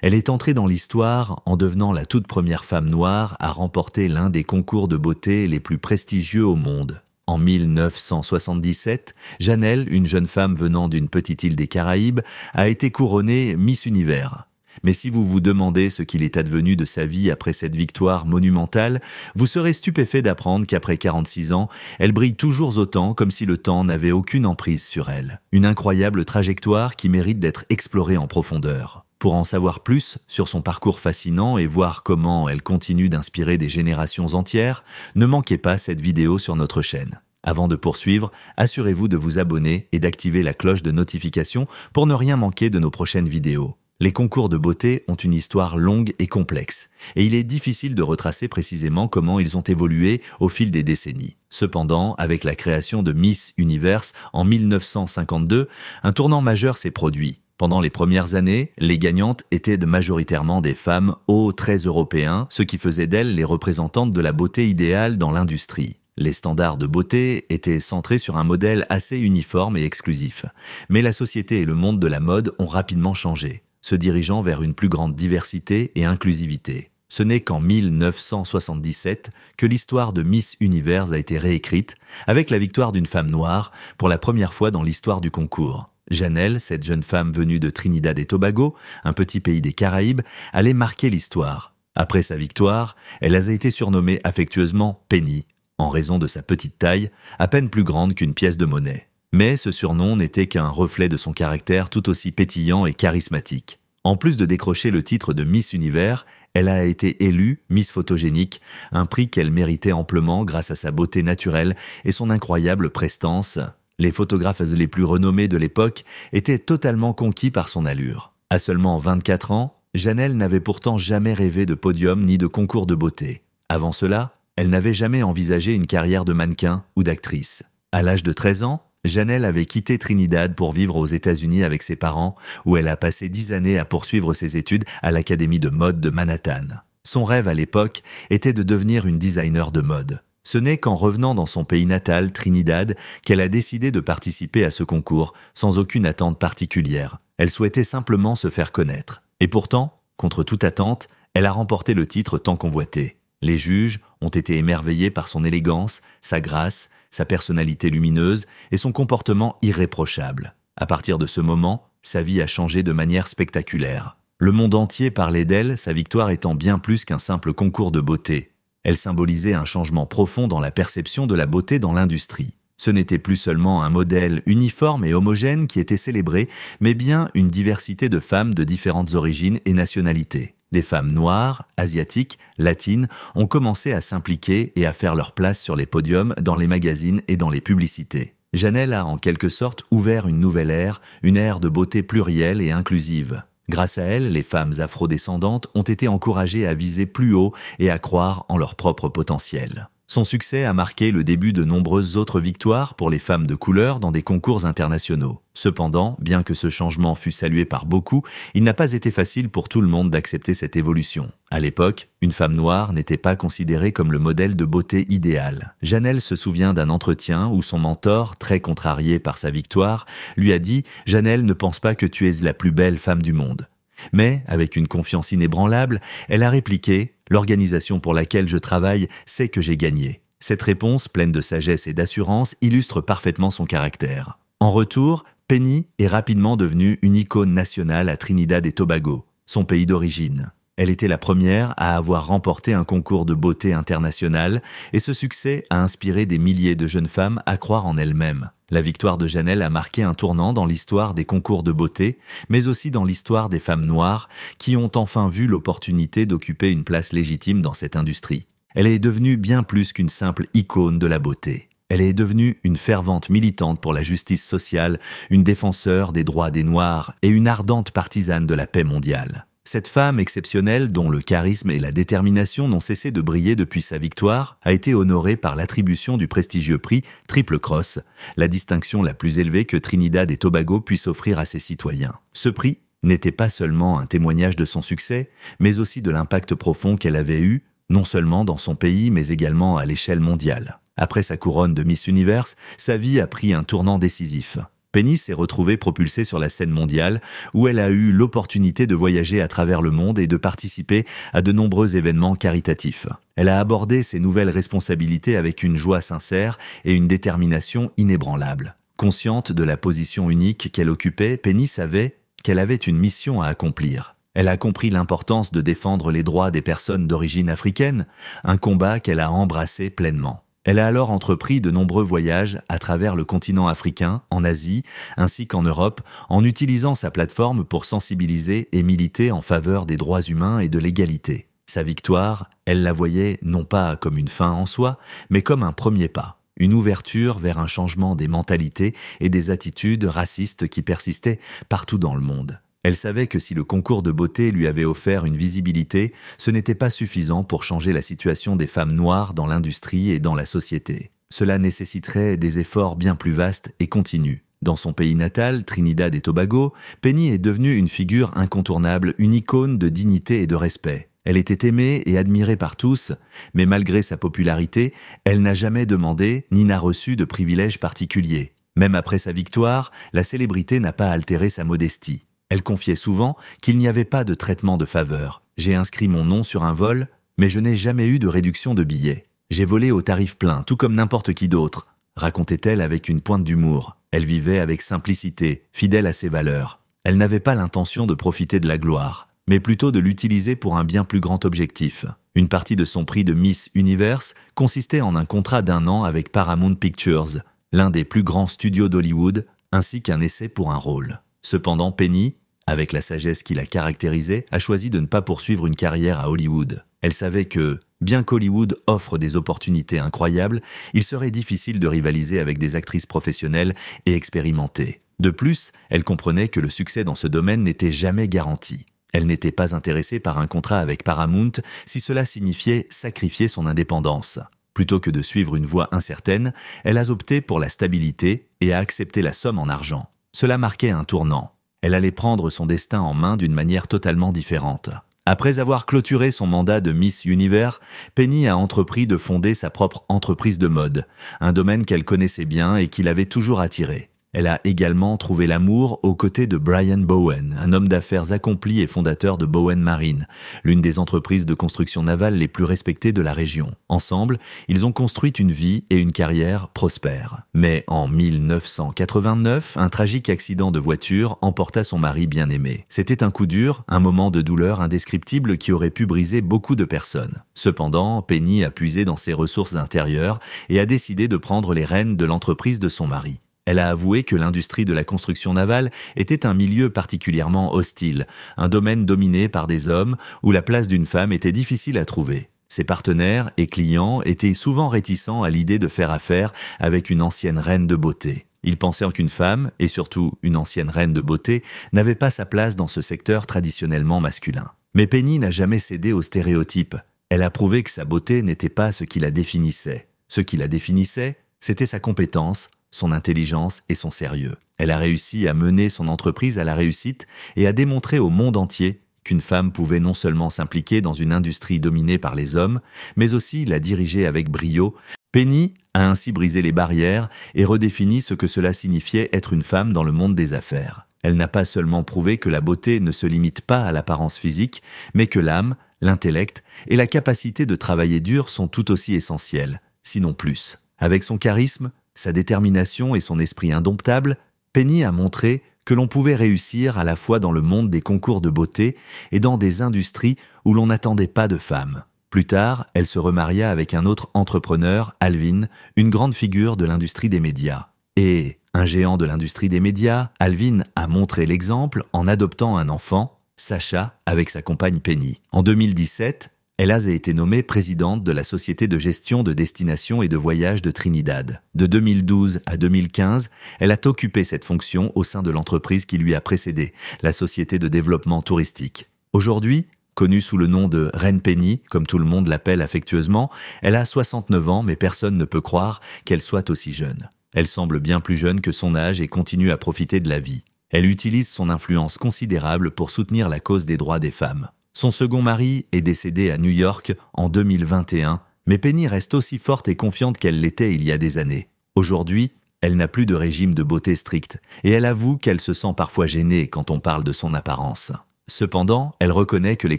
Elle est entrée dans l'histoire en devenant la toute première femme noire à remporter l'un des concours de beauté les plus prestigieux au monde. En 1977, Janelle, une jeune femme venant d'une petite île des Caraïbes, a été couronnée Miss Univers. Mais si vous vous demandez ce qu'il est advenu de sa vie après cette victoire monumentale, vous serez stupéfait d'apprendre qu'après 46 ans, elle brille toujours autant comme si le temps n'avait aucune emprise sur elle. Une incroyable trajectoire qui mérite d'être explorée en profondeur. Pour en savoir plus sur son parcours fascinant et voir comment elle continue d'inspirer des générations entières, ne manquez pas cette vidéo sur notre chaîne. Avant de poursuivre, assurez-vous de vous abonner et d'activer la cloche de notification pour ne rien manquer de nos prochaines vidéos. Les concours de beauté ont une histoire longue et complexe, et il est difficile de retracer précisément comment ils ont évolué au fil des décennies. Cependant, avec la création de Miss Univers en 1952, un tournant majeur s'est produit. Pendant les premières années, les gagnantes étaient majoritairement des femmes aux traits européens, ce qui faisait d'elles les représentantes de la beauté idéale dans l'industrie. Les standards de beauté étaient centrés sur un modèle assez uniforme et exclusif. Mais la société et le monde de la mode ont rapidement changé, se dirigeant vers une plus grande diversité et inclusivité. Ce n'est qu'en 1977 que l'histoire de Miss Univers a été réécrite, avec la victoire d'une femme noire pour la première fois dans l'histoire du concours. Janelle, cette jeune femme venue de Trinidad et Tobago, un petit pays des Caraïbes, allait marquer l'histoire. Après sa victoire, elle a été surnommée affectueusement Penny, en raison de sa petite taille, à peine plus grande qu'une pièce de monnaie. Mais ce surnom n'était qu'un reflet de son caractère tout aussi pétillant et charismatique. En plus de décrocher le titre de Miss Univers, elle a été élue Miss Photogénique, un prix qu'elle méritait amplement grâce à sa beauté naturelle et son incroyable prestance. Les photographes les plus renommés de l'époque étaient totalement conquis par son allure. À seulement 24 ans, Janelle n'avait pourtant jamais rêvé de podium ni de concours de beauté. Avant cela, elle n'avait jamais envisagé une carrière de mannequin ou d'actrice. À l'âge de 13 ans, Janelle avait quitté Trinidad pour vivre aux États-Unis avec ses parents, où elle a passé 10 années à poursuivre ses études à l'Académie de mode de Manhattan. Son rêve à l'époque était de devenir une designer de mode. Ce n'est qu'en revenant dans son pays natal, Trinidad, qu'elle a décidé de participer à ce concours, sans aucune attente particulière. Elle souhaitait simplement se faire connaître. Et pourtant, contre toute attente, elle a remporté le titre tant convoité. Les juges ont été émerveillés par son élégance, sa grâce, sa personnalité lumineuse et son comportement irréprochable. À partir de ce moment, sa vie a changé de manière spectaculaire. Le monde entier parlait d'elle, sa victoire étant bien plus qu'un simple concours de beauté. Elle symbolisait un changement profond dans la perception de la beauté dans l'industrie. Ce n'était plus seulement un modèle uniforme et homogène qui était célébré, mais bien une diversité de femmes de différentes origines et nationalités. Des femmes noires, asiatiques, latines ont commencé à s'impliquer et à faire leur place sur les podiums, dans les magazines et dans les publicités. Janelle a en quelque sorte ouvert une nouvelle ère, une ère de beauté plurielle et inclusive. Grâce à elle, les femmes afrodescendantes ont été encouragées à viser plus haut et à croire en leur propre potentiel. Son succès a marqué le début de nombreuses autres victoires pour les femmes de couleur dans des concours internationaux. Cependant, bien que ce changement fût salué par beaucoup, il n'a pas été facile pour tout le monde d'accepter cette évolution. À l'époque, une femme noire n'était pas considérée comme le modèle de beauté idéal. Janelle se souvient d'un entretien où son mentor, très contrarié par sa victoire, lui a dit « Janelle, ne pense pas que tu es la plus belle femme du monde ». Mais, avec une confiance inébranlable, elle a répliqué « L'organisation pour laquelle je travaille sait que j'ai gagné ». Cette réponse, pleine de sagesse et d'assurance, illustre parfaitement son caractère. En retour, Penny est rapidement devenue une icône nationale à Trinidad et Tobago, son pays d'origine. Elle était la première à avoir remporté un concours de beauté international et ce succès a inspiré des milliers de jeunes femmes à croire en elles-mêmes. La victoire de Janelle a marqué un tournant dans l'histoire des concours de beauté, mais aussi dans l'histoire des femmes noires qui ont enfin vu l'opportunité d'occuper une place légitime dans cette industrie. Elle est devenue bien plus qu'une simple icône de la beauté. Elle est devenue une fervente militante pour la justice sociale, une défenseur des droits des Noirs et une ardente partisane de la paix mondiale. Cette femme exceptionnelle, dont le charisme et la détermination n'ont cessé de briller depuis sa victoire, a été honorée par l'attribution du prestigieux prix Triple Cross, la distinction la plus élevée que Trinidad et Tobago puisse offrir à ses citoyens. Ce prix n'était pas seulement un témoignage de son succès, mais aussi de l'impact profond qu'elle avait eu, non seulement dans son pays, mais également à l'échelle mondiale. Après sa couronne de Miss Univers, sa vie a pris un tournant décisif. Penny s'est retrouvée propulsée sur la scène mondiale, où elle a eu l'opportunité de voyager à travers le monde et de participer à de nombreux événements caritatifs. Elle a abordé ses nouvelles responsabilités avec une joie sincère et une détermination inébranlable. Consciente de la position unique qu'elle occupait, Penny savait qu'elle avait une mission à accomplir. Elle a compris l'importance de défendre les droits des personnes d'origine africaine, un combat qu'elle a embrassé pleinement. Elle a alors entrepris de nombreux voyages à travers le continent africain, en Asie, ainsi qu'en Europe, en utilisant sa plateforme pour sensibiliser et militer en faveur des droits humains et de l'égalité. Sa victoire, elle la voyait non pas comme une fin en soi, mais comme un premier pas, une ouverture vers un changement des mentalités et des attitudes racistes qui persistaient partout dans le monde. Elle savait que si le concours de beauté lui avait offert une visibilité, ce n'était pas suffisant pour changer la situation des femmes noires dans l'industrie et dans la société. Cela nécessiterait des efforts bien plus vastes et continus. Dans son pays natal, Trinidad et Tobago, Penny est devenue une figure incontournable, une icône de dignité et de respect. Elle était aimée et admirée par tous, mais malgré sa popularité, elle n'a jamais demandé ni n'a reçu de privilèges particuliers. Même après sa victoire, la célébrité n'a pas altéré sa modestie. Elle confiait souvent qu'il n'y avait pas de traitement de faveur. « J'ai inscrit mon nom sur un vol, mais je n'ai jamais eu de réduction de billets. J'ai volé au tarif plein, tout comme n'importe qui d'autre », racontait-elle avec une pointe d'humour. Elle vivait avec simplicité, fidèle à ses valeurs. Elle n'avait pas l'intention de profiter de la gloire, mais plutôt de l'utiliser pour un bien plus grand objectif. Une partie de son prix de Miss Universe consistait en un contrat d'1 an avec Paramount Pictures, l'un des plus grands studios d'Hollywood, ainsi qu'un essai pour un rôle. Cependant, Penny, avec la sagesse qui la caractérisait, a choisi de ne pas poursuivre une carrière à Hollywood. Elle savait que, bien qu'Hollywood offre des opportunités incroyables, il serait difficile de rivaliser avec des actrices professionnelles et expérimentées. De plus, elle comprenait que le succès dans ce domaine n'était jamais garanti. Elle n'était pas intéressée par un contrat avec Paramount si cela signifiait sacrifier son indépendance. Plutôt que de suivre une voie incertaine, elle a opté pour la stabilité et a accepté la somme en argent. Cela marquait un tournant. Elle allait prendre son destin en main d'une manière totalement différente. Après avoir clôturé son mandat de Miss Univers, Penny a entrepris de fonder sa propre entreprise de mode, un domaine qu'elle connaissait bien et qui l'avait toujours attirée. Elle a également trouvé l'amour aux côtés de Brian Bowen, un homme d'affaires accompli et fondateur de Bowen Marine, l'une des entreprises de construction navale les plus respectées de la région. Ensemble, ils ont construit une vie et une carrière prospères. Mais en 1989, un tragique accident de voiture emporta son mari bien-aimé. C'était un coup dur, un moment de douleur indescriptible qui aurait pu briser beaucoup de personnes. Cependant, Penny a puisé dans ses ressources intérieures et a décidé de prendre les rênes de l'entreprise de son mari. Elle a avoué que l'industrie de la construction navale était un milieu particulièrement hostile, un domaine dominé par des hommes où la place d'une femme était difficile à trouver. Ses partenaires et clients étaient souvent réticents à l'idée de faire affaire avec une ancienne reine de beauté. Ils pensaient qu'une femme, et surtout une ancienne reine de beauté, n'avait pas sa place dans ce secteur traditionnellement masculin. Mais Penny n'a jamais cédé aux stéréotypes. Elle a prouvé que sa beauté n'était pas ce qui la définissait. Ce qui la définissait, c'était sa compétence, son intelligence et son sérieux. Elle a réussi à mener son entreprise à la réussite et à démontrer au monde entier qu'une femme pouvait non seulement s'impliquer dans une industrie dominée par les hommes, mais aussi la diriger avec brio. Penny a ainsi brisé les barrières et redéfini ce que cela signifiait être une femme dans le monde des affaires. Elle n'a pas seulement prouvé que la beauté ne se limite pas à l'apparence physique, mais que l'âme, l'intellect et la capacité de travailler dur sont tout aussi essentielles, sinon plus. Avec son charisme, sa détermination et son esprit indomptable, Penny a montré que l'on pouvait réussir à la fois dans le monde des concours de beauté et dans des industries où l'on n'attendait pas de femmes. Plus tard, elle se remaria avec un autre entrepreneur, Alvin, une grande figure de l'industrie des médias. Et, un géant de l'industrie des médias, Alvin a montré l'exemple en adoptant un enfant, Sacha, avec sa compagne Penny. En 2017, elle a été nommée présidente de la Société de gestion de destination et de voyage de Trinidad. De 2012 à 2015, elle a occupé cette fonction au sein de l'entreprise qui lui a précédé, la Société de développement touristique. Aujourd'hui, connue sous le nom de Reine Penny, comme tout le monde l'appelle affectueusement, elle a 69 ans mais personne ne peut croire qu'elle soit aussi jeune. Elle semble bien plus jeune que son âge et continue à profiter de la vie. Elle utilise son influence considérable pour soutenir la cause des droits des femmes. Son second mari est décédé à New York en 2021, mais Penny reste aussi forte et confiante qu'elle l'était il y a des années. Aujourd'hui, Elle n'a plus de régime de beauté strict, et elle avoue qu'elle se sent parfois gênée quand on parle de son apparence. Cependant, elle reconnaît que les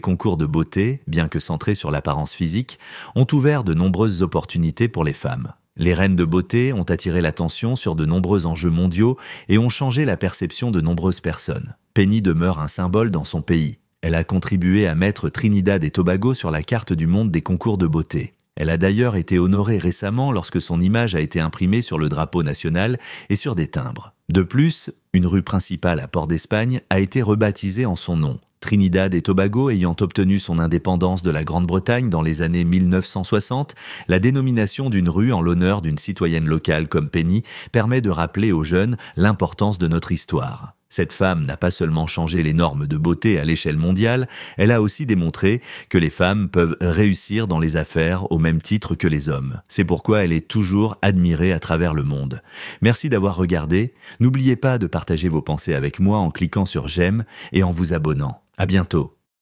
concours de beauté, bien que centrés sur l'apparence physique, ont ouvert de nombreuses opportunités pour les femmes. Les reines de beauté ont attiré l'attention sur de nombreux enjeux mondiaux et ont changé la perception de nombreuses personnes. Penny demeure un symbole dans son pays. Elle a contribué à mettre Trinidad et Tobago sur la carte du monde des concours de beauté. Elle a d'ailleurs été honorée récemment lorsque son image a été imprimée sur le drapeau national et sur des timbres. De plus, une rue principale à Port d'Espagne a été rebaptisée en son nom. Trinidad et Tobago ayant obtenu son indépendance de la Grande-Bretagne dans les années 1960, la dénomination d'une rue en l'honneur d'une citoyenne locale comme Penny permet de rappeler aux jeunes l'importance de notre histoire. Cette femme n'a pas seulement changé les normes de beauté à l'échelle mondiale, elle a aussi démontré que les femmes peuvent réussir dans les affaires au même titre que les hommes. C'est pourquoi elle est toujours admirée à travers le monde. Merci d'avoir regardé. N'oubliez pas de partager vos pensées avec moi en cliquant sur j'aime et en vous abonnant. À bientôt.